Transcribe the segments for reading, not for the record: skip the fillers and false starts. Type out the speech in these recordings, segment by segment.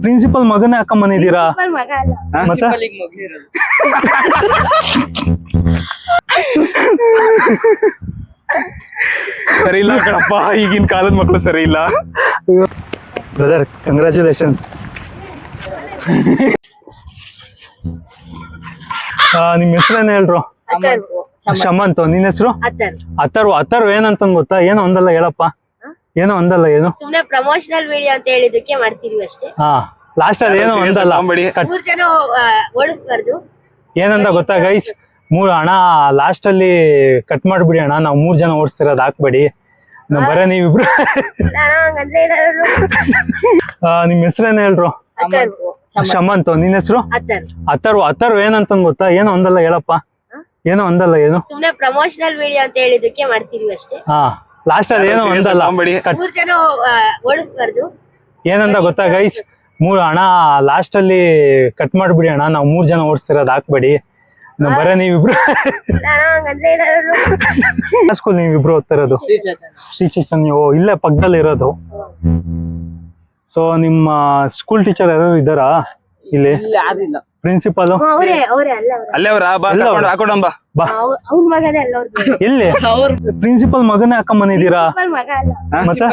Principal ಮಗನೇ ಹಾಕೊಂಬಂದಿದ್ದೀರಾ ಮತ್ತೆ ಸರಿ ಇಲ್ಲ ಕಣಪ್ಪ, ಈಗಿನ ಕಾಲದ ಮಕ್ಕಳು ಸರಿ ಇಲ್ಲ. Brother congratulations. ನಿಮ್ ಹೆಸರೇನು ಹೇಳ್ರು? ಶಮಂತ್. ನಿನ್ ಹೆಸರು? ಅಥರ್ವ. ಏನಂತ ಗೊತ್ತಾ? ಏನೋ ಒಂದಲ್ಲ ಹೇಳಪ್ಪ. ಏನೋ ಒಂದಲ್ಲ. ಏನು ಸುಮ್ನೆ ಪ್ರಮೋಷನಲ್ ವಿಡಿಯೋ ಅಂತ ಹೇಳಿದಕ್ಕೆ ಮಾಡ್ತಿದೀವಿ ಅಷ್ಟೇ. ಹಾ, ಲಾಸ್ಟ್ ಅಲ್ಲಿ ಏನೋ ಒಂದಲ್ಲ. 3 ಜನ ಓಡಿಸ್ಬಾರ್ದು. ಏನಂತ ಗೊತ್ತಾ ಗೈಸ್? ಅಣ್ಣ ಲಾಸ್ಟ್ ಅಲ್ಲಿ ಕಟ್ ಮಾಡ್ಬಿಡಿ ಅಣ್ಣ, ನಾವು 3 ಜನ ಓಡಿಸ್ತಿರೋದು ಹಾಕ್ಬೇಡಿ, ಬರ ನೀವಿಬ್ರು. ನಿಮ್ ಹೆಸರೇನು ಹೇಳ್ರು? ಶಮಂತ್. ನಿನ್ ಹೆಸರು? ಅಥರ್ವ. ಏನಂತ ಗೊತ್ತಾ? ಏನೋ ಒಂದಲ್ಲ ಹೇಳಪ್ಪ. ಏನೋ ಒಂದಲ್ಲ. ಏನು ಸುಮ್ನೆ ಪ್ರಮೋಷನಲ್ ವಿಡಿಯೋ ಅಂತ ಹೇಳಿದಕ್ಕೆ ಮಾಡ್ತಿದೀವಿ ಅಷ್ಟೇ. ಹಾ, ಲಾಸ್ಟ್ ಅಲ್ಲಿ ಏನೋ ಒಂದಲ್ಲ. 3 ಜನ ಓಡಿಸ್ಬಾರ್ದು. ಏನಂತ ಗೊತ್ತಾ ಗೈಸ್? ಅಣ್ಣ ಲಾಸ್ಟ್ ಅಲ್ಲಿ ಕಟ್ ಮಾಡ್ಬಿಡಿ ಅಣ್ಣ, ನಾವು 3 ಜನ ಓಡಿಸ್ತಿರೋದು ಹಾಕ್ಬೇಡಿ, ಬರ ನೀವಿಬ್ರು. ಸ್ಕೂಲ್ ನೀವಿಬ್ರು ಓದ್ತಿರೋದು? ಶ್ರೀ ಚೈತನ್ಯ. ಇಲ್ಲೇ ಪಕ್ಕದಲ್ಲಿ ಇರೋದು. ಸೊ ನಿಮ್ಮ ಸ್ಕೂಲ್ ಟೀಚರ್ ಯಾರು ಇದ್ದಾರಾ ಇಲ್ಲಿ? ಪ್ರಿನ್ಸಿಪಾಲ್ ಅಲ್ಲೇ ಎಲ್ಲಿ? ಪ್ರಿನ್ಸಿಪಲ್ ಮಗನೇ ಹಾಕೊಂಬಂದಿದ್ದೀರಾ ಮತ್ತೆ?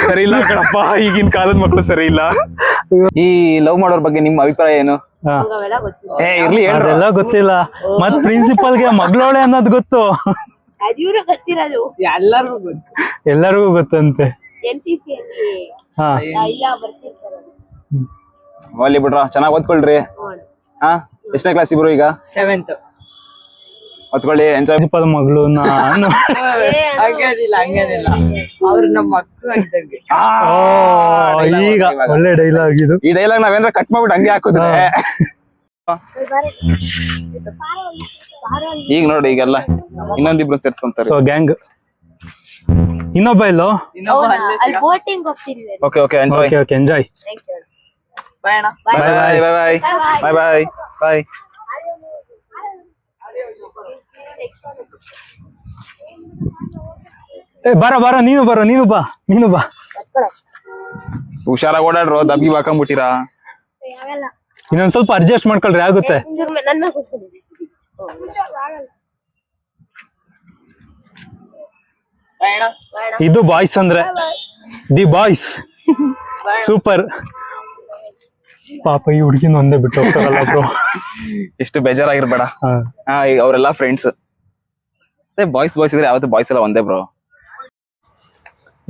ಸರಿ ಇಲ್ಲ ಕಣಪ್ಪ, ಈಗಿನ ಕಾಲದ ಮಕ್ಕಳು ಸರಿ ಇಲ್ಲ. ಈ ಲವ್ ಮಾಡೋರ್ ಬಗ್ಗೆ ನಿಮ್ಮ ಅಭಿಪ್ರಾಯ ಏನು? ಇರ್ಲಿ, ಅದೆಲ್ಲ ಗೊತ್ತಿಲ್ಲ. ಮತ್ ಪ್ರಿನ್ಸಿಪಲ್ಗೆ ಮಗಳೋಳೆ ಅನ್ನೋದು ಗೊತ್ತು. ಎಲ್ಲರಿಗೂ ಗೊತ್ತಂತೆ. ಹೋಗ್ಲಿ ಬಿಡ್ರ, ಚೆನ್ನಾಗ್ ಓದ್ಕೊಳ್ರಿ. ಹಾ, ಎಷ್ಟನೇ ಕ್ಲಾಸ್ ಇಬ್ರು ಈಗ? 7th. ಓದ್ಕೊಳ್ಳಿ, ಎಂಜಾಯ್. ಪ್ರಿನ್ಸಿಪಲ್ ಮಗಳು ನಾನು. ಅವ್ರು ನಮ್ಮ ಮಕ್ಕಳು ಇದ್ದಂಗೆ. ಈಗ ಒಳ್ಳೆ ಡೈಲಾಗ್ ಇದು. ಈ ಡೈಲಾಗ್ ನಾವೇನಾರ ಕಟ್ ಮಾಡ್ಬಿಟ್ಟು ಹಂಗೆ ಹಾಕಿದ್ರೆ ಈಗ ನೋಡಿ, ಈಗೆಲ್ಲ ಇನ್ನೊಂದಿಬ್ರು ಸೇರ್ಸ್ಕೊಂತಾರೆ. So gang. ಇನ್ನೊಬ್ಬ ಇಲ್ಲೋ? Okay okay, enjoy. Okay okay, enjoy. Bye ಅಣ್ಣ. ಬಾಯ್ ಬಾಯ್ ಬಾಯ್ ಬಾಯ್ ಬಾಯ್ ಬಾಯ್. ಬರ ನೀನು ಬಾ. ಹುಷಾರಾಗಿ ಓಡಾಡ್ರು, ದಬ್ಬಿ ಹಾಕೊಂಡ್ಬಿಟ್ಟಿರಾ. ಇನ್ನೊಂದ್ ಸ್ವಲ್ಪ ಅಡ್ಜಸ್ಟ್ ಮಾಡ್ಕೊಳ್ರಿ, ಆಗುತ್ತೆ. ಇದು ಬಾಯ್ಸ್ ಅಂದ್ರೆ ದಿ ಬಾಯ್ಸ್. ಸೂಪರ್. ಪಾಪ ಈ ಹುಡುಗಿನ ಒಂದೇ ಬಿಟ್ಟು ಹೋಗ್ತಾರಲ್ಲ ಬ್ರೋ. ಎಷ್ಟು ಬೇಜಾರಾಗಿರ್ಬೇಡ. ಅವರೆಲ್ಲ ಫ್ರೆಂಡ್ಸ್. ಬಾಯ್ಸ್ ಇದ್ರೆ ಯಾವತ್ತು ಬಾಯ್ಸ್ ಎಲ್ಲ ಒಂದೇ ಬ್ರೋ.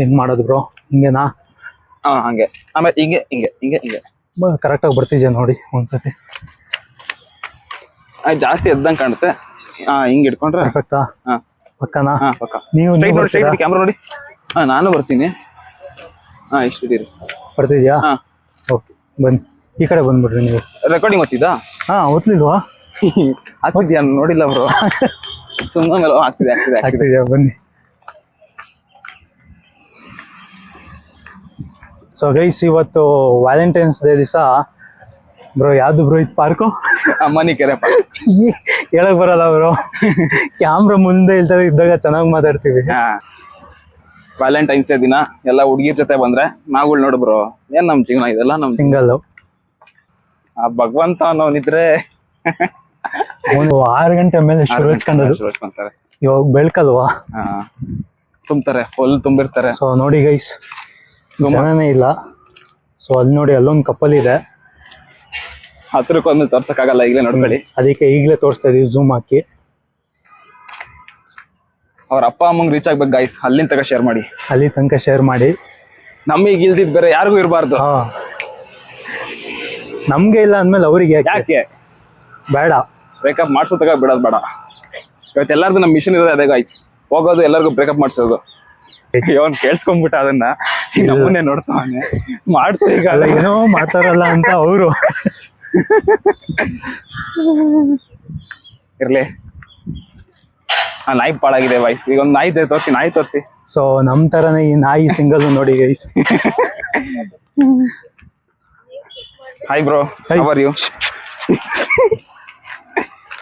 ಏನ್ ಮಾಡೋದು ಬ್ರೋ? ಹಿಂಗೆನಾ? ಹಂಗೆ. ಆಮೇಲೆ ಹಿಂಗೆ ಕರೆಕ್ಟ್ ಆಗಿ ಬರ್ತಿದ್ಯಾ ನೋಡಿ ಒಂದ್ಸತಿ. ಜಾಸ್ತಿ ಎದ್ದಂಗ್ ಕಾಣುತ್ತೆ. ಹಿಂಗ್ ಇಟ್ಕೊಂಡ್ರೆ ಪರ್ಫೆಕ್ಟಾ? ಪಕ್ಕನಾ? ಪಕ್ಕ. ನೀವು ಕ್ಯಾಮ್ರಾ ನೋಡಿ. ನಾನು ಬರ್ತೀನಿ. ಇಷ್ಟಿದ್ದೀರಿ. ಬರ್ತಿದ್ಯಾ? ಓಕೆ, ಬನ್ನಿ. ಈ ಕಡೆ ಬಂದ್ಬಿಡ್ರಿ ನೀವು. ರೆಕಾರ್ಡಿಂಗ್ ಓದ್ತಿದ್ದಾ? ಓದ್ಲಿಲ್ವಾ? ಆಗ್ತಿದ್ಯಾ? ನೋಡಿಲ್ಲ ಬ್ರೋ. ಸುಮ್ಮನೆ ಆಗ್ತಿದ್ಯಾ? ಬನ್ನಿ. ಸೊ ಗೈಸ್, ಇವತ್ತು ವ್ಯಾಲೆಂಟೈನ್ಸ್ ಡೇ ದಿವಸ ಬ್ರೋ, ಯಾವ್ದು ಬ್ರೋ ಇದು ಪಾರ್ಕು? ಅಮ್ಮನಿಕೆರೆ. ಹೇಳಕ್ ಬರಲ್ಲ ಬ್ರೋ, ಕ್ಯಾಮ್ರಾ ಮುಂದೆ ಇದ್ದಾಗ ಚೆನ್ನಾಗಿ ಮಾತಾಡ್ತೀವಿ. ವ್ಯಾಲೆಂಟೈನ್ಸ್ ಡೇ ದಿನ ಎಲ್ಲ ಹುಡುಗಿರ್ ಜೊತೆ ಬಂದ್ರೆ ನಾವುಗಳು ನೋಡು ಬ್ರೋ, ಏನ್ ನಮ್ ಜೀವನ ಇದೆಲ್ಲ. ನಮ್ ಸಿಂಗಲ್. ಭಗವಂತ ಅನ್ನೋನಿದ್ರೆ 6 ಗಂಟೆ ಮೇಲೆ ಶುರು ಹಚ್ಕೊಂಡದು. ಇವಾಗ ಬೆಳ್ಕಲ್ವಾ? ತುಂಬ್ತಾರೆ, ಫುಲ್ ತುಂಬಿರ್ತಾರೆ. ಸೊ ನೋಡಿ ಗೈಸ್, ಜನನೇ ಇಲ್ಲ. ಸೊ ಅಲ್ಲಿ ನೋಡಿ, ಅಲ್ಲೊಂದು ಕಪಲ್ ಇದೆ. ಹತ್ರಕ್ಕೊಂದು ತೋರ್ಸಕ್ಕಾಗಲ್ಲ, ಈಗಲೇ ನೋಡ್ಕೊಳ್ಳಿ. ಅದಕ್ಕೆ ಈಗಲೇ ತೋರಿಸ್ತಾ ಇದೀವಿ ಝೂಮ್ ಹಾಕಿ. ಅವ್ರ ಅಪ್ಪ ಅಮ್ಮಂಗ್ ರೀಚ್ ಆಗ್ಬೇಕು ಗೈಸ್, ಅಲ್ಲಿಂದ ತಗ ಶೇರ್ ಮಾಡಿ. ಅಲ್ಲಿ ತನಕ ಶೇರ್ ಮಾಡಿ. ನಮಗ್ ಇಲ್ದಿದ್ ಬೇರೆ ಯಾರಿಗೂ ಇರಬಾರ್ದು. ನಮ್ಗೆ ಇಲ್ಲ ಅಂದ್ಮೇಲೆ ಅವ್ರಿಗೆ ಯಾಕೆ ಬೇಡ? ಬ್ರೇಕಪ್ ಮಾಡ್ಸೋ ತಗ ಬಿಡೋದ್ ಬೇಡ. ಇವತ್ತು ಎಲ್ಲಾರ್ದು ನಮ್ ಮಿಷನ್ ಇರೋದು ಅದೇ ಗೈಸ್, ಹೋಗೋದು ಎಲ್ಲರಿಗೂ ಬ್ರೇಕಪ್ ಮಾಡ್ಸೋದು. ಅವನ್ ಕೇಳಿಸ್ಕೊಂಡ್ಬಿಟ್ಟ, ಅದನ್ನ ನಮ್ಮನ್ನೇ ನೋಡ್ತಾನೆ ಮಾಡ್ಸೋ. ಈಗ ಏನೋ ಮಾಡ್ತಾರಲ್ಲ ಅಂತ ಅವರು. ಇರ್ಲಿ. ನಾಯಿ ಪಾಳಾಗಿದೆ ವಾಯ್ಸ್. ಈಗ ಒಂದು ನಾಯಿ ತೋರಿಸಿ. ಸೊ ನಮ್ ತರನೇ ಈ ನಾಯಿ ಸಿಂಗಲ್ ನೋಡಿ guys. Hi bro, how are you?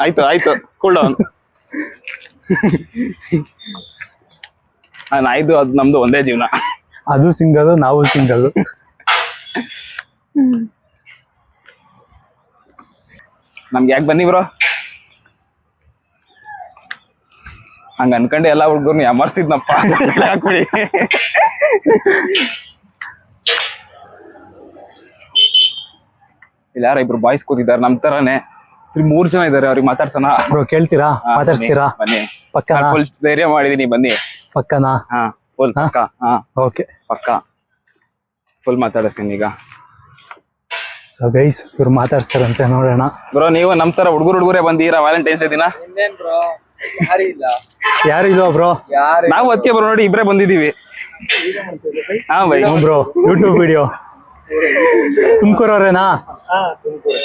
ಆಯ್ತು ಆಯ್ತು ಕೂಲ್ ಡೌನ್. ಆಯ್ತು, ಅದು ನಮ್ದು ಒಂದೇ ಜೀವನ. ಅದು ಸಿಂಗಲ್, ನಾವು ಸಿಂಗಲ್. ನಮ್ಗೆ ಯಾಕೆ ಬನ್ನಿ ಬ್ರೋ ಹಂಗ ಅನ್ಕೊಂಡೆ ಎಲ್ಲಾ ಹುಡ್ಗರ್ನು ಯಾಮರ್ಸ್ತಿದ್ನಪ್ಪ. ಹಾಕ್ಬಿಡಿ. ಇಲ್ಲಿ ಯಾರ ಇಬ್ರು ಬಾಯ್ಸ್ ಕೂತಿದ್ದಾರೆ ನಮ್ ತರಾನೇ. 3 ಜನ ಇದಾರೆ, ಅವ್ರಿಗೆ ಮಾತಾಡ್ಸೋಣ. ಬ್ರೋ ಕೇಳ್ತೀರಾ? ಮಾತಾಡ್ಸ್ತೀರಾ? ಬನ್ನಿ. ಪಕ್ಕನಾ? ಫುಲ್ ಧೈರ್ಯ ಮಾಡಿದೀನಿ, ಬನ್ನಿ. ಪಕ್ಕನಾ? ಹಾ ಫುಲ್ ಪಕ್ಕ. ಹಾ ಓಕೆ, ಪಕ್ಕ ಫುಲ್ ಮಾತಾಡಿಸ್ತೀನಿ ಈಗ. ಸೊ ಗೈಸ್ ಇವ್ರು ಮಾತಾಡ್ಸ್ತಾರಂತೆ, ನೋಡೋಣ. ಬ್ರೋ ನೀವು ನಮ್ ತರ ಹುಡುಗರೇ ಬಂದಿರಾ ವ್ಯಾಲೆಂಟೈನ್ಸ್ ಡೇ ದಿನ? ಯಾರು ಇಲ್ವಾ ಬ್ರೋ? ನಾವು ಅದಕ್ಕೆ ಬ್ರೋ ನೋಡಿ ಇಬ್ರೇ ಬಂದಿದೀವಿ. ಹಾ ಬೈ ಬ್ರೋ ಯೂಟ್ಯೂಬ್ ವಿಡಿಯೋ ತುಮಕೂರವ್ರೇನಾ?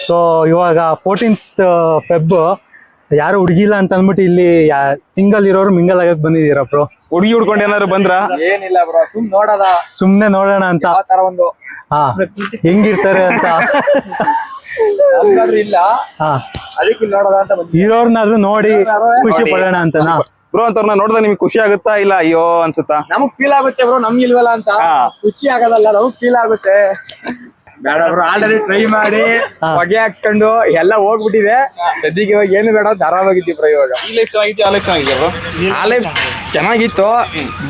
ಸೊ ಇವಾಗ 14th Feb ಯಾರು ಹುಡುಗಿಲ್ಲ ಅಂತ ಅಂದ್ಬಿಟ್ಟು ಇಲ್ಲಿ ಸಿಂಗಲ್ ಇರೋರು ಮಿಂಗಲ್ ಆಗಕ್ ಬಂದಿದ್ದೀರಾ ಬ್ರೋ? ಹುಡುಗಿ ಹುಡ್ಕೊಂಡು ಏನಾದ್ರು ಬಂದ್ರ? ಏನಿಲ್ಲ ಬ್ರೋ, ಸುಮ್ನೆ ನೋಡೋಣ ಅಂತ. ಒಂದು ಹಾ ಹೆಂಗಿರ್ತಾರೆ ಅಂತ. ನಮ್ಗಾದ್ರೂ ಇಲ್ಲ, ಹಾ ಅದಕ್ಕೆ ಇಲ್ಲಿ ನೋಡೋದ ಅಂತ ಬಂದ್ವಿ. ಇರೋರ್ನಾದ್ರೂ ನೋಡಿ ಖುಷಿ ಪಡೋಣ ಅಂತನಾ? ಬ್ರೋ ಅಂತವ್ರನ್ನ ನೋಡಿದ್ರೆ ನಿಮ್ಗೆ ಖುಷಿ ಆಗುತ್ತಾ ಇಲ್ಲ ಅಯ್ಯೋ ಅನ್ಸುತ್ತಾ? ನಮಗ್ ಫೀಲ್ ಆಗುತ್ತೆ ಬ್ರೋ, ನಮ್ಗೆ ಇಲ್ವಲ್ಲ ಅಂತ. ಖುಷಿ ಆಗೋದಲ್ಲ, ನಮಗ್ ಫೀಲ್ ಆಗುತ್ತೆ. ಬೇಡ ಬ್ರೋ, ಆಲ್ರೆಡಿ ಟ್ರೈ ಮಾಡಿ ಹೊಗೆ ಹಾಕ್ಸ್ಕೊಂಡು ಎಲ್ಲ ಹೋಗ್ಬಿಟ್ಟಿದೆ. ಸದ್ಯಕ್ಕೆ ಇವಾಗ ಏನು ಬೇಡ ಅಂತ ಆರಾಮಾಗಿದ್ದಿ ಬ್ರೋ. ಇವಾಗ ಈ ಲೈಫ್ ಚೆನ್ನಾಗಿತ್ತು, ಆ ಲೈಫ್ ಚೆನ್ನಾಗಿದೆ ಬ್ರೋ. ಆ ಲೈಫ್ ಚೆನ್ನಾಗಿತ್ತು,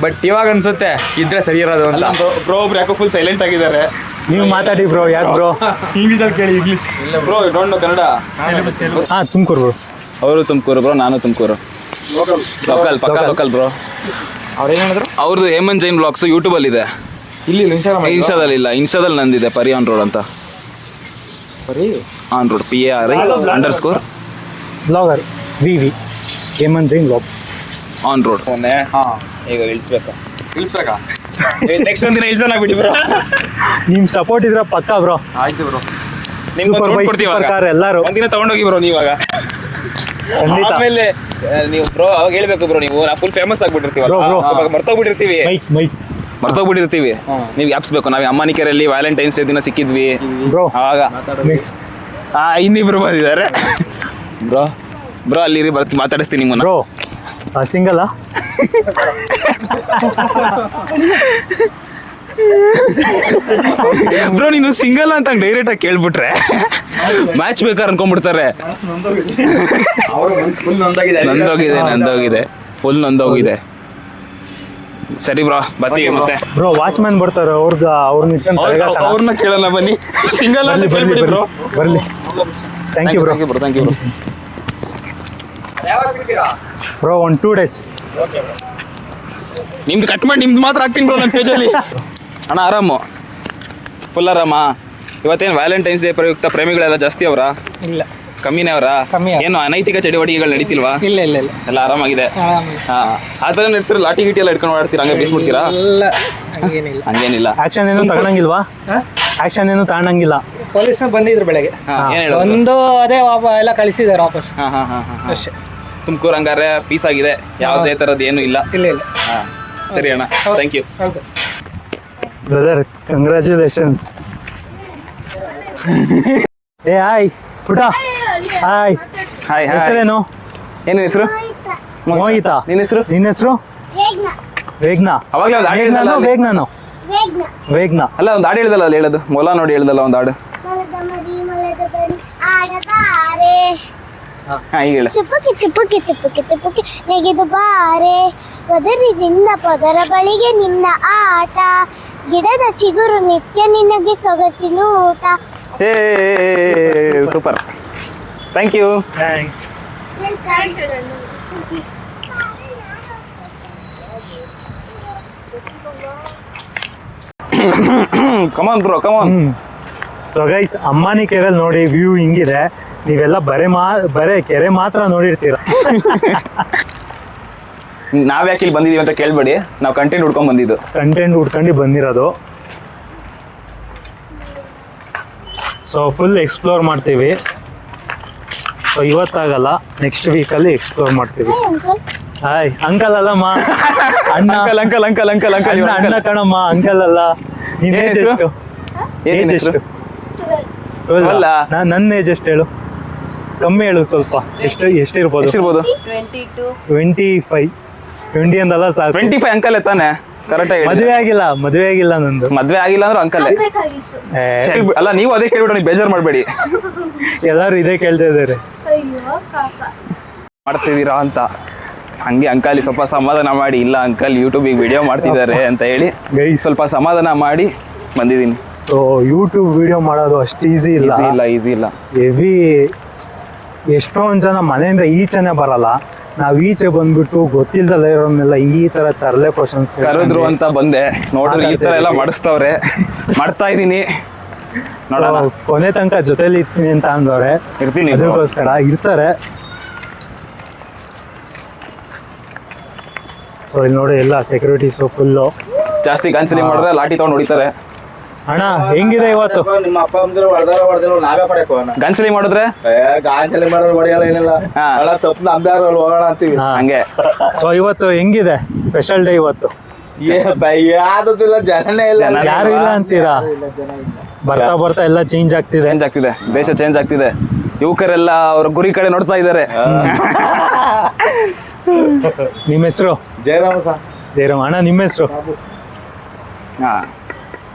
ಬಟ್ ಇವಾಗ ಅನ್ಸುತ್ತೆ ಇದ್ರೆ ಸರಿ ಇರೋದು ಅಂತ. ಬ್ರೋ ಒಬ್ರು ಯಾಕೋ ಫುಲ್ ಸೈಲೆಂಟ್ ಆಗಿದ್ದಾರೆ. ನೀವು ಮಾತಾಡಿ ಬ್ರೋ. ಯಾರು ಬ್ರೋ? ಇಂಗ್ಲಿಷ್ ಅಲ್ಲಿ ಕೇಳಿ. English bro don't know Kannada. ಹಾ ತುಮಕೂರು ಬ್ರೋ. ಅವರು ತುಮಕೂರು ಬ್ರೋ, ನಾನು ತುಮಕೂರು. ಲೋಕಲ್ ಪಕ್ಕ ಲೋಕಲ್ ಬ್ರೋ. ಅವ್ರೇನ್ ಹೇಳಿದ್ರು? ಅವ್ರದ್ದು ಹೇಮಂತ್ ಜೈನ್ ಬ್ಲಾಗ್ಸ್ ಯೂಟ್ಯೂಬ್ ಅಲ್ಲಿ ಇದೆ. ಇಲ್ಲಿ ಇನ್ಸ್ಟಾದಲ್ಲಿ ಇಲ್ಲ, ಇನ್ಸ್ಟಾದಲ್ಲಿ ನಂದಿದೆ ಪರಿ ಆನ್ ರೋಡ್ ಅಂತ. On road PARI__ blogger VV Hemant Jain blogs on road. ಈಗ ಇಳಿಸ್ಬೇಕಾ? ನೆಕ್ಸ್ಟ್ ಒಂದಿನ ಇಳ್ಸೋಣ ಬಿಡಿ ಬ್ರೋ. ನಿಮ್ ಸಪೋರ್ಟ್ ಇದ್ರೆ ಪಕ್ಕ ಬ್ರೋ. ಆಯ್ತು bro, super bike super car ಎಲ್ಲಾರು ಒಂದಿನ ತಗೊಂಡೋಗಿ ಬ್ರೋ ನೀವಾಗ. ಖಂಡಿತ. ಆಮೇಲೆ ನೀವು ಬ್ರೋ ಅವಾಗ ಹೇಳ್ಬೇಕು ಬ್ರೋ, ನೀವು ಫುಲ್ ಫೇಮಸ್ ಆಗ್ಬಿಟ್ಟಿರ್ತೀವಿ, ಮರ್ತೋಗ್ಬಿಟ್ಟಿರ್ತೀವಿ. ಮರ್ತೋಗ್ಬಿಟ್ಟಿರ್ತೀವಿ. ನೀವು ಯಾಪ್ಸ್ಬೇಕು. ನಾವ್ ಅಮ್ಮನಿಕೆರೆಯಲ್ಲಿ ವ್ಯಾಲೆಂಟೈನ್ಸ್ ಡೇ ದಿನ ಸಿಕ್ಕಿದ್ವಿ ಬ್ರೋ. ಅವಾಗ ಇನ್ನಿಬ್ರು ಬಂದಿದ್ದಾರೆ ಬ್ರೋ. ಬ್ರೋ ಅಲ್ಲಿ ಮಾತಾಡಿಸ್ತೀನಿ ನಿಮ್ಮನ್ನ. ಬ್ರೋ ಸಿಂಗಲ್ ಬ್ರೋ ನೀನು ಸಿಂಗಲ್ ಅಂತ ಡೈರೆಕ್ಟ್ ಆಗಿ ಕೇಳ್ಬಿಟ್ರೆ ಮ್ಯಾಚ್ ಬೇಕಾದ್ರೆ ಅನ್ಕೊಂಡ್ಬಿಡ್ತಾರೆ. ನಂದೋಗಿದೆ ಫುಲ್ ನಂದೋಗಿದೆ. ಸರಿ ಬ್ರೋ ಬರ್ತೀವಿ ಮತ್ತೆ. ಬ್ರೋ ವಾಚ್ಮ್ಯಾನ್ ಬರ್ತಾರೆ, ಅವ್ರನ್ನ ಕೇಳೋಣ ಬನ್ನಿ. ಸಿಂಗಲ್ ಅಂತ ಕೇಳ್ಬಿಡಿ ಬ್ರೋ. ಬರ್ಲಿ. Thank you bro. Thank you bro. Bro 1-2 days. ನಿಮ್ದು ಕಟ್ ಮಾಡಿ ನಿಮ್ದು ಮಾತ್ರ ಹಾಕ್ತೀನಿ ಬ್ರೋ ನನ್ನ ಪೇಜಲ್ಲಿ. ಅಣ್ಣ ಆರಾಮು? ಫುಲ್ ಆರಾಮಾ? ಇವತ್ತೇನು ವ್ಯಾಲೆಂಟೈನ್ಸ್ ಡೇ ಪ್ರಯುಕ್ತ ಪ್ರೇಮಿಗಳೆಲ್ಲ ಜಾಸ್ತಿ ಅವರ? ಇಲ್ಲ, ಕಮ್ಮಿನೇ ಅವರ? ಏನು ಅನೈತಿಕ ಚಟುವಟಿಕೆಗಳು ನಡೀತಿಲ್ವಾ? ಇಲ್ಲ ಇಲ್ಲ ಇಲ್ಲ, ಎಲ್ಲ ಆರಾಮಾಗಿದೆ. ಹಾ ಆ ಥರ ನಡೆಸಿದ್ರೆ ಲಾಟಿ ಗಿಟಿ ಎಲ್ಲ ಇಟ್ಕೊಂಡು ಮಾಡ್ತೀರಾ? ಹಂಗೆ ಬೀಸ್ಬಿಡ್ತೀರಾ? ಹಂಗೇನಿಲ್ಲ. ಆಕ್ಷನ್ ಏನು ತಗೊಳಂಗಿಲ್ವಾ? ಆಕ್ಷನ್ ಏನು ತಗೊಳಂಗಿಲ್ಲ. ಪೊಲೀಸ್ ಬಂದಿದ್ರು ಬೆಳಗ್ಗೆ. ಏನ್ ಹೇಳೋದು? ಒಂದು ಅದೇ ಎಲ್ಲ ಕಳಿಸಿದಾರೆ ವಾಪಸ್. ಅಷ್ಟೇ. ತುಮಕೂರು ಹಂಗಾರೆ ಪೀಸ್ ಆಗಿದೆ, ಯಾವುದೇ ತರದ್ ಏನು ಇಲ್ಲ. ಇಲ್ಲ ಇಲ್ಲ. ಹಾ ಸರಿ ಅಣ್ಣ, ಥ್ಯಾಂಕ್ ಯು. Brother congratulations. ಏ ಹಾಯ್ ಪುಟ. ಹಾಯ್. ಹಾಯ್ ಹೆಸರೇನು? ಏನು ಹೆಸರು? ಮೋಹಿತಾ. ನಿನ್ನ ಹೆಸರು? ನಿನ್ನ ಹೆಸರು? ವೇಗ್ನಾ. ಅವಾಗಲೇ ಒಂದು ಹಾಡು ಹೇಳ್ದಲ್ಲ ಅಲ್ಲಿ. ವೇಗ್ನಾ ಅಲ್ಲ ಒಂದು ಹಾಡು ಹೇಳ್ದಲ್ಲ ಅಲ್ಲಿ, ಹೇಳೋದು ಮೊಲ ನೋಡಿ ಹೇಳ್ದಲ್ಲ ಒಂದು ಹಾಡು. ಹಾ ಈಗ ಹೇಳ. ಚುಪ್ಪುಕಿ ಚುಪ್ಪುಕಿ ಚುಪ್ಪುಕಿ ಚುಪ್ಪುಕಿ ನೆಗೆದು ಬಾರೆ ಪದರಿನಿಂದ ಪದರ ಬಳಿಗೆ ನಿನ್ನ ಆಟ, ಗಿಡದ ಚಿಗುರು ನಿತ್ಯ ನಿನಗೆ ಸೊಗಸಿನ ಊಟ. ಏ super, thank you. Thanks. Come on bro come on. So guys Ammani ಕೆರೆಯಲ್ಲಿ ನೋಡಿ ವ್ಯೂ ಹಿಂಗಿದೆ. ನೀವೆಲ್ಲ ಬರೇ ಕೆರೆ ಮಾತ್ರ ನೋಡಿರ್ತೀರ. ನಾವ್ ಯಾಕೆ ಇಲ್ಲಿ ಬಂದಿದೀವಿ ಅಂತ ಕೇಳ್ಬೇಡಿ, ನಾವು ಕಂಟೆಂಟ್ ಹುಡ್ಕೊಂಡ್ ಬಂದಿದ್ದು. ಕಂಟೆಂಟ್ ಹುಡ್ಕೊಂಡು ಬಂದಿರೋದು. ಸೊ ಫುಲ್ ಎಕ್ಸ್ಪ್ಲೋರ್ ಮಾಡ್ತೀವಿ. ಸೊ ಇವತ್ತಾಗಲ್ಲ, ನೆಕ್ಸ್ಟ್ ವೀಕಲ್ಲಿ ಎಕ್ಸ್ಪ್ಲೋರ್ ಮಾಡ್ತೀವಿ. ಹಾಯ್ ಅಂಕಲ್ ಅಲ್ಲಮ್ಮ, ಅಣ್ಣ. Uncle uncle uncle uncle uncle ಅಣ್ಣ ಕಣಮ್ಮ, ಅಂಕಲ್ ಅಲ್ಲ. ನಿನ್ನ ಏಜ್ ಎಷ್ಟು? ಏನ್ ಏಜ್ ಹೆಸ್ರು? ಎಷ್ಟು? ನನ್ನ ಏಜ್ ಎಷ್ಟು ಹೇಳು? ಕಮ್ಮಿ ಹೇಳು ಸ್ವಲ್ಪ. ಎಷ್ಟಿರ್ಬೋದು? ಎಷ್ಟಿರ್ಬೋದು? 25. 20 ಅಂದಲ್ಲ ಸಾಕು. 25 ಅಂಕಲ್ ತಾನೆ ಕರೆಕ್ಟ್ ಆಗಿ ಮದುವೆ ಆಗಿಲ್ಲ ನಂದು. ಮದ್ವೆ ಆಗಿಲ್ಲ ಅಂದ್ರೆ ಅಂಕಲ್. ಅಲ್ಲ ನೀವು ಅದೇ ಕೇಳ್ಬಿಡ, ನೀವು ಬೇಜಾರ್ ಮಾಡ್ಬೇಡಿ. ಎಲ್ಲಾರು ಇದೇ ಕೇಳ್ತಾ ಇದಾರೆ ಮಾಡ್ತಿದ್ದೀರಾ ಅಂತ. ಹಂಗೆ ಅಂಕಲ್ ಸ್ವಲ್ಪ ಸಮಾಧಾನ ಮಾಡಿ, ಇಲ್ಲ ಅಂಕಲ್ ಯೂಟ್ಯೂಬಿಗೆ ವಿಡಿಯೋ ಮಾಡ್ತಿದ್ದಾರೆ ಅಂತ ಹೇಳಿ ಸ್ವಲ್ಪ ಸಮಾಧಾನ ಮಾಡಿ ಬಂದಿದ್ದೀನಿ. ಸೊ ಯೂಟ್ಯೂಬ್ ವಿಡಿಯೋ ಮಾಡೋದು ಅಷ್ಟು ಈಸಿ ಇಲ್ಲ. ಈಸಿ ಇಲ್ಲ. ಹೆವಿ. ಎಷ್ಟೊಂದ್ ಜನ ಮನೆಯಿಂದ ಈಚೆನೆ ಬರಲ್ಲ. ನಾವ್ ಈಚೆ ಬಂದ್ಬಿಟ್ಟು ಗೊತ್ತಿಲ್ದಲ್ಲ ಇರೋನ್ನೆಲ್ಲ ಈ ತರ ತರಲೆ ಕ್ವಶನ್ಸ್ ಕರೆದ್ರು ಅಂತ ಬಂದೆ, ನೋಡಿದ್ರೆ ಈ ತರ ಎಲ್ಲ ಮಾಡಿಸ್ತವ್ರೆ. ಮಾಡ್ತಾ ಇದೀನಿ, ನೋಡೋಣ. ಕೊನೆ ತನಕ ಜೊತೆಲಿ ಇರ್ತೀನಿ ಅಂತ ಅಂದವ್ರೆ. ಇರ್ತೀನಿ, ಅದಕ್ಕೋಸ್ಕರ ಇರ್ತಾರೆ. ಸೊ ಇಲ್ಲಿ ನೋಡಿ ಎಲ್ಲ ಸೆಕ್ಯೂರಿಟೀಸು ಫುಲ್ಲು. ಜಾಸ್ತಿ ಕನ್ಸಿಲಿಂಗ್ ಮಾಡಿದ್ರೆ ಲಾಠಿ ತಗೊಂಡು ಹೊಡಿತಾರೆ. ಅಣ್ಣ ಹೆಂಗಿದೆ ಇವತ್ತು? ನಿಮ್ಮ ಅಪ್ಪ ಅಮ್ಮಂದಿರು ಹೊಡೆದಿಲ್ಲ ನಾವೇ ಪಡೆಯೋ ಗನ್ಸಲಿ ಮಾಡಿದ್ರೆ ಗಾಂಚಲಿ ಮಾಡಿದ್ರೆ ಹೊಡೆಯಲ್ಲ ಏನಿಲ್ಲ. ತಪ್ಪು ನಮ್ದಾರ ಹೋಗೋಣ ಅಂತೀವಿ ಹಂಗೆ. ಸೊ ಇವತ್ತು ಹೆಂಗಿದೆ ಸ್ಪೆಷಲ್ ಡೇ ಇವತ್ತು? ಯಾವ್ದಿಲ್ಲ, ಜನನೇ ಇಲ್ಲ. ಯಾರು ಇಲ್ಲ ಅಂತೀರಾ? ಬರ್ತಾ ಬರ್ತಾ ಎಲ್ಲ ಚೇಂಜ್ ಆಗ್ತಿದೆ. ದೇಶ ಚೇಂಜ್ ಆಗ್ತಿದೆ. ಯುವಕರೆಲ್ಲ ಅವ್ರ ಗುರಿ ಕಡೆ ನೋಡ್ತಾ ಇದ್ದಾರೆ. ನಿಮ್ಮ ಹೆಸರು? ಜಯರಾಮ ಸರ್. ಜಯರಾಮ್. ಅಣ್ಣ ನಿಮ್ಮ ಹೆಸರು?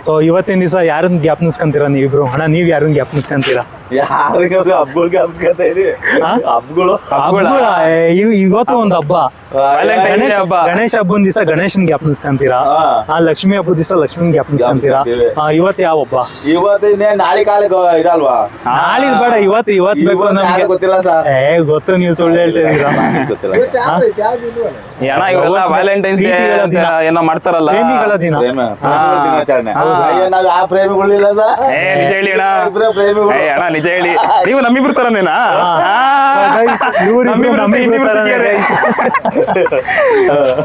ಸೊ ಇವತ್ತಿನ ದಿವಸ ಯಾರನ್ನ ಜ್ಞಾಪನಿಸ್ಕೊಂತೀರಾ ನೀವಿಬ್ರು? ಅಣ್ಣ ನೀವ್ ಯಾರನ್ನ ಜ್ಞಾಪನಿಸ್ಕೊಂತೀರಾ? ಯಾರಿಗೆ ಹಬ್ಬಗಳಿಗೆ ಹಬ್ಸ್ಕೊತ ಇದೀವಿ. ಹಬ್ಬಗಳು ಇವತ್ತು ಒಂದ್ ಹಬ್ಬ. ಗಣೇಶ ಹಬ್ಬದ ದಿವಸ ಗಣೇಶನ್ ಜ್ಞಾಪನಿಸ್ಕೊಂತೀರಾ? ಲಕ್ಷ್ಮಿ ಹಬ್ಬದ ದಿವಸ ಲಕ್ಷ್ಮೀನ್ ಜ್ಞಾಪನಿಸ್ಕೊಂತೀರಾ? ಇವತ್ತು ಯಾವ ಹಬ್ಬ? ಇವತ್ತು ನಾಳೆ ಕಾಲಿಗೆ ಇದಲ್ವಾ? ನಾಳಿದ್ ಬೇಡ, ಇವತ್ತು ಬೇಕು ನಮ್ಗೆ. ಗೊತ್ತಿಲ್ಲ ಸರ್. ಗೊತ್ತು, ನೀವು ಸುಳ್ಳು ಹೇಳ್ತಿದ್ದೀರಾ. ವ್ಯಾಲೆಂಟೈನ್ಸ್ ಡೇ ಏನೋ ಮಾಡ್ತಾರಲ್ಲ, ಪ್ರೇಮಿಗಳ ದಿನ. ನಾವ್ ಯಾವ ಪ್ರೇಮಿಗಳಿಲ್ಲ ಸರ್. ನಿಜ ಹೇಳಿ ಅಣ್ಣ. ಪ್ರೇಮಿಗಳು ಅಣ್ಣ ನಿಜ ಹೇಳಿ, ನೀವು ನಮ್ಮಿಬ್ರು ತರನೇನಾ?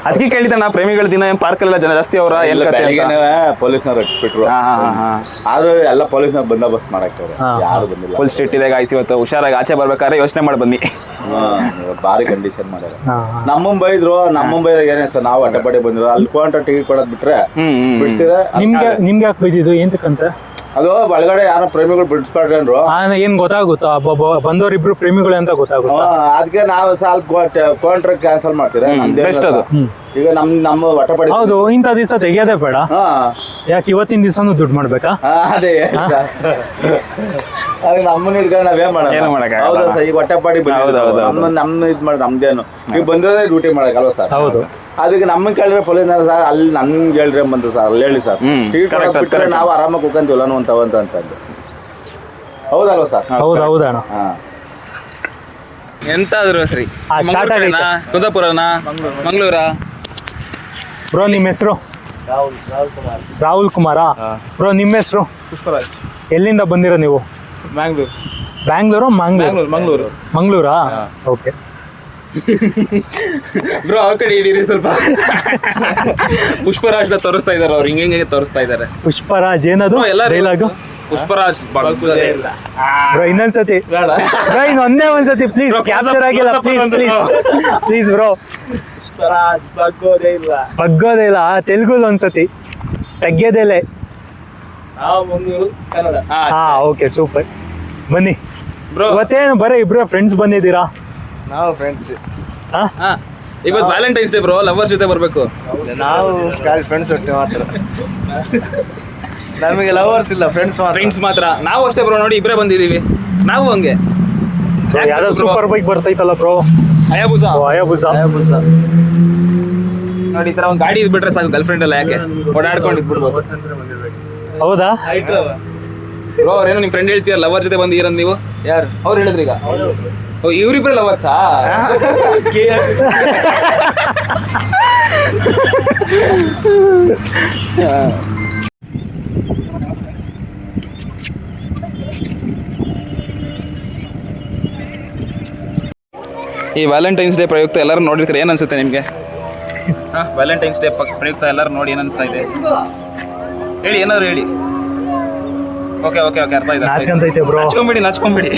ಅದಕ್ಕೆ ಕೇಳಿದಣ್ಣ, ಪ್ರೇಮಿಗಳ ದಿನ ಪಾರ್ಕ್ ಎಲ್ಲ ಜನ ಜಾಸ್ತಿ ಅವರ ಪೊಲೀಸ್ನವ್ರು ಬಿಟ್ರು. ಆದ್ರೆ ಎಲ್ಲ ಪೊಲೀಸ್ನವ್ರು ಬಂದೋಬಸ್ತ್ ಮಾಡಕ್ಕೆ ಯಾರು ಬಂದಿಲ್ಲ. ಫುಲ್ ಸ್ಟ್ರಿಕ್ಟ್ ಇದೆ ಗಾಯ್ಸ್ ಇವತ್ತು. ಹುಷಾರಾಗಿ ಆಚೆ ಬರ್ಬೇಕಾದ್ರೆ ಯೋಚನೆ ಮಾಡಿ ಬನ್ನಿ. ಭಾರಿ ಕಂಡೀಷನ್ ಮಾಡ್ಯಾರ. ನಮ್ಮ ಬೈದ್ರು, ನಮ್ಮ ಬೈದಾಗ ಏನೇ ಸರ್, ನಾವು ಅಡ್ಡಪಡೆ ಬಂದಿರೋ ಅಲ್ಲಿ ಕೊಂಡ್ರೆ ಟಿಕೆಟ್ ಕೊಡೋದ್ ಬಿಟ್ರೆ ಬಿಡ್ಸಿದ್ರೆ. ನಿಮ್ಗೆ ಯಾಕೆ ಬೈದಿದ್ದು ಎಂತಕ್ಕಂತ? ಅದು ಒಳಗಡೆ ಯಾರೋ ಪ್ರೇಮಿಗಳು ಬಿಡಿಸ್ಕೊಂಡ್ರು. ಏನ್ ಗೊತ್ತಾಗುತ್ತಾ ಬಂದವರಿಬ್ರು ಪ್ರೇಮಿಗಳು ಅಂತ ಗೊತ್ತಾಗುತ್ತಾ? ಅದಕ್ಕೆ ನಾವು ಸಾಲ ಕಾಂಟ್ರಾಕ್ಟ್ ಕ್ಯಾನ್ಸಲ್ ಮಾಡ್ತೀರಾ? ಬೆಸ್ಟ್ ಅದು. ಈಗ ನಮ್ಮ ಒಟ್ಟಪಡಿ. ಹೌದು, ಇಂಥ ದಿವಸ ತೆಗಿಯೋದೇ ಬೇಡ. ಯಾಕೆ ಇವತ್ತಿನ ದಿವಸನು ದುಡ್ಡು ಮಾಡ್ಬೇಕಾ? ಅದೇ ಅದು ನಮ್ಮನ್ನ ಹಿಡ್ಕೊಂಡು ನಾವೇನ್ ಮಾಡೋಣ? ಹೌದಾ ಸರ್, ಈಗ ಹೊಟ್ಟೆಪಾಡಿ ನಮ್ಮ ಇದ್ ಮಾಡಿ ನಮ್ದೇನು ಈಗ ಬಂದಿರೋದೇ ಡ್ಯೂಟಿ ಮಾಡಕ್ಕಲ್ವ ಸರ್? ಹೌದು. ಅದಕ್ಕೆ ನಮ್ಮನ್ನ ಕೇಳಿದ್ರೆ ಪೊಲೀಸ್ನವ್ರು ಸರ್ ಅಲ್ಲಿ ನನ್ಗೆ ಹೇಳ್ರಿ ಬಂತು ಸರ್, ಅಲ್ಲಿ ಹೇಳಿ ಸರ್ ಟಿಕೆಟ್ ಬಿಟ್ಟರೆ ನಾವು ಆರಾಮಾಗಿ ಕೂತ್ಕೊಂತೀವಲ್ಲ ಅಂತಂದು. ಹೌದಲ್ವ ಸರ್? ಹೌದಣ್ಣ. ಎಂತಾದ್ರು ಸರಿ. ಸ್ಟಾರ್ಟ್ ಆಗೈತೆ. ಕುಂದಾಪುರನ, ಮಂಗಳೂರ? ಬ್ರೋ ನಿಮ್ಮ ಹೆಸರು? ರಾಹುಲ್ ಕುಮಾರಾ? ಬ್ರೋ ನಿಮ್ಮ ಹೆಸರು? ಪುಷ್ಪರಾಜ್. ಎಲ್ಲಿಂದ ಬಂದಿರೋ ನೀವು? ಬ್ಯಾಂಗ್ಳೂರು? ಮಂಗಳೂರಾ? ಓಕೆ. ಬ್ರೋ ಆ ಕಡೆ ಇಡೀರಿ ಸ್ವಲ್ಪ. ಪುಷ್ಪರಾಜ್ ತೋರಿಸ್ತಾ ಇದಾರೆ ಅವ್ರು, ಹಿಂಗೆ ತೋರಿಸ್ತಾ ಇದಾರೆ. ಪುಷ್ಪರಾಜ್ ಏನದು? ಎಲ್ಲರೂ ಪುಷ್ಪರಾಜ್. ಬ್ರೋ ಇನ್ನೊಂದ್ಸತಿ ಬ್ರೋ, ಇನ್ನೊಂದೇ ಒಂದ್ಸತಿ ಪ್ಲೀಸ್. ಕ್ಯಾಪ್ಚರ್ ಆಗಿಲ್ಲ ಪ್ಲೀಸ್ ಬ್ರೋ. ಬಗ್ಗೋದೇ ಇಲ್ಲ. ತೆಲುಗುಲ್ ಒಂದ್ಸತಿ ತಗ್ಗೋದೇಲೆ. ಹಾ ಓಕೆ, ಸೂಪರ್. ಬನ್ನಿ ಬ್ರೋ. ಇವತ್ತೇನು ಬರೀ ಇಬ್ರು ಫ್ರೆಂಡ್ಸ್ ಬಂದಿದ್ದೀರಾ? ನಾವು ಫ್ರೆಂಡ್ಸ್. ಇವತ್ತು ವ್ಯಾಲೆಂಟೈನ್ಸ್ ಡೇ ಬ್ರೋ, ಲವರ್ಸ್ ಜೊತೆ ಬರ್ಬೇಕು. ನಾವು ಫ್ರೆಂಡ್ಸ್ ಒಟ್ಟಿಗೆ ಮಾತ್ರ. ನಮಗೆ ಲವರ್ಸ್ ಇಲ್ಲ, ಫ್ರೆಂಡ್ಸ್ ಮಾತ್ರ. ನಾವು ಅಷ್ಟೇ ಬ್ರೋ, ನೋಡಿ ಇಬ್ಬರೇ ಬಂದಿದೀವಿ. ನಾವು ಹಂಗೆ ಯಾವ್ದೋ ಸೂಪರ್ ಬೈಕ್ ಬರ್ತೈತಲ್ಲ ಬ್ರೋ, ಹಯಾಬುಸಾ. ನೋಡಿ ಈ ತರ ಒಂದು ಗಾಡಿ ಇದ್ಬಿಟ್ರೆ ಸಾಕು, ಗರ್ಲ್ ಫ್ರೆಂಡ್ ಎಲ್ಲ ಯಾಕೆ ಓಡಾಡ್ಕೊಂಡು ಇದ್ಬಿಡ್ಬೋದು. ಹೌದಾ ಬ್ರೋ? ಅವ್ರೇನೋ ನಿಮ್ ಫ್ರೆಂಡ್ ಹೇಳ್ತೀರ ಲವರ್ ಜೊತೆ ಬಂದಿರಂದ್ ನೀವು? ಯಾರು ಅವ್ರು ಹೇಳಿದ್ರಿ ಈಗ. ಇವ್ರಿಬ್ರೆ ಲವರ್ಸಾ? ಈ ವ್ಯಾಲೆಂಟೈನ್ಸ್ ಡೇ ಪ್ರಯುಕ್ತ ಎಲ್ಲರೂ ನೋಡಿರ್ತೀರಿ, ಏನ್ ಅನ್ಸುತ್ತೆ ನಿಮ್ಗೆ? ವ್ಯಾಲೆಂಟೈನ್ಸ್ ಡೇ ಪ್ರಯುಕ್ತ ಎಲ್ಲರೂ ನೋಡಿ ಏನ್ ಅನ್ಸ್ತಾ ಇದೆ ಹೇಳಿ, ಏನಾದ್ರು ಹೇಳಿ. ಓಕೆ ಅರ್ಥ ಆಯ್ತು. ನಾಚ್ಕೊಂತೈತೆ ಬ್ರೋ. ನಾಚ್ಕೊಂಬಿಡಿ.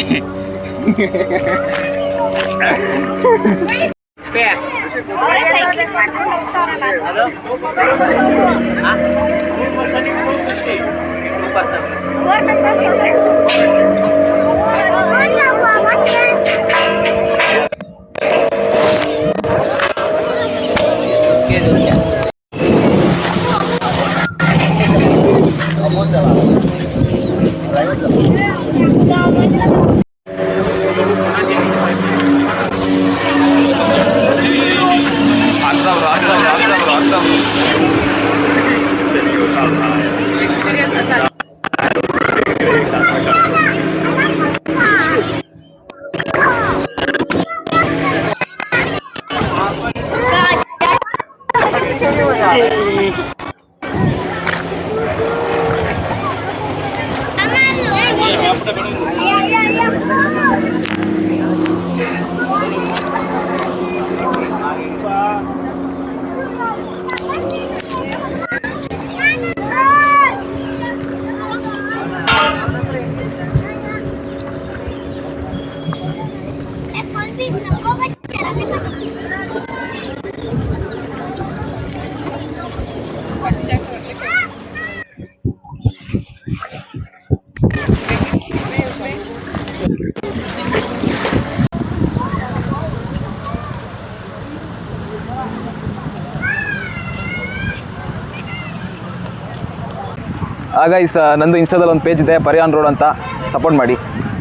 ಗೈಸ್, ನಂದು ಇನ್ಸ್ಟಾದಲ್ಲಿ ಒಂದು ಪೇಜ್ ಇದೆ, ಪರಿಯಾನ್ ರೋಡ್ ಅಂತ, ಸಪೋರ್ಟ್ ಮಾಡಿ.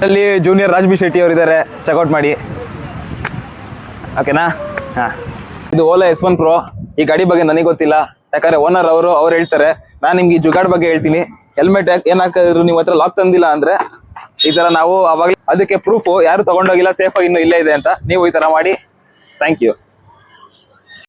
ಅಲ್ಲಿ ಜೂನಿಯರ್ ರಾಜ್ಬಿ ಶೆಟ್ಟಿ ಅವರು ಇದ್ದಾರೆ, ಚೆಕ್ಔಟ್ ಮಾಡಿ. ಓಕೆನಾ? ಹಾಂ, ಇದು ಓಲಾ S1 Pro. ಈ ಗಾಡಿ ಬಗ್ಗೆ ನನಗೆ ಗೊತ್ತಿಲ್ಲ, ಯಾಕಂದ್ರೆ ಓನರ್ ಅವ್ರು ಹೇಳ್ತಾರೆ. ನಾನು ನಿಮ್ಗೆ ಈ ಜುಗಾಡ್ ಬಗ್ಗೆ ಹೇಳ್ತೀನಿ. ಹೆಲ್ಮೆಟ್ ಏನ್ ಹಾಕಿದ್ರು ನೀವು ಹತ್ರ ಲಾಕ್ ತಂದಿಲ್ಲ ಅಂದ್ರೆ ಈ ತರ ನಾವು ಅವಾಗ ಅದಕ್ಕೆ ಪ್ರೂಫ್ ಯಾರು ತಗೊಂಡೋಗಿಲ್ಲ, ಸೇಫ್ ಆಗಿ ಇನ್ನೂ ಇಲ್ಲೇ ಇದೆ ಅಂತ ನೀವು ಈ ತರ ಮಾಡಿ. Thank you.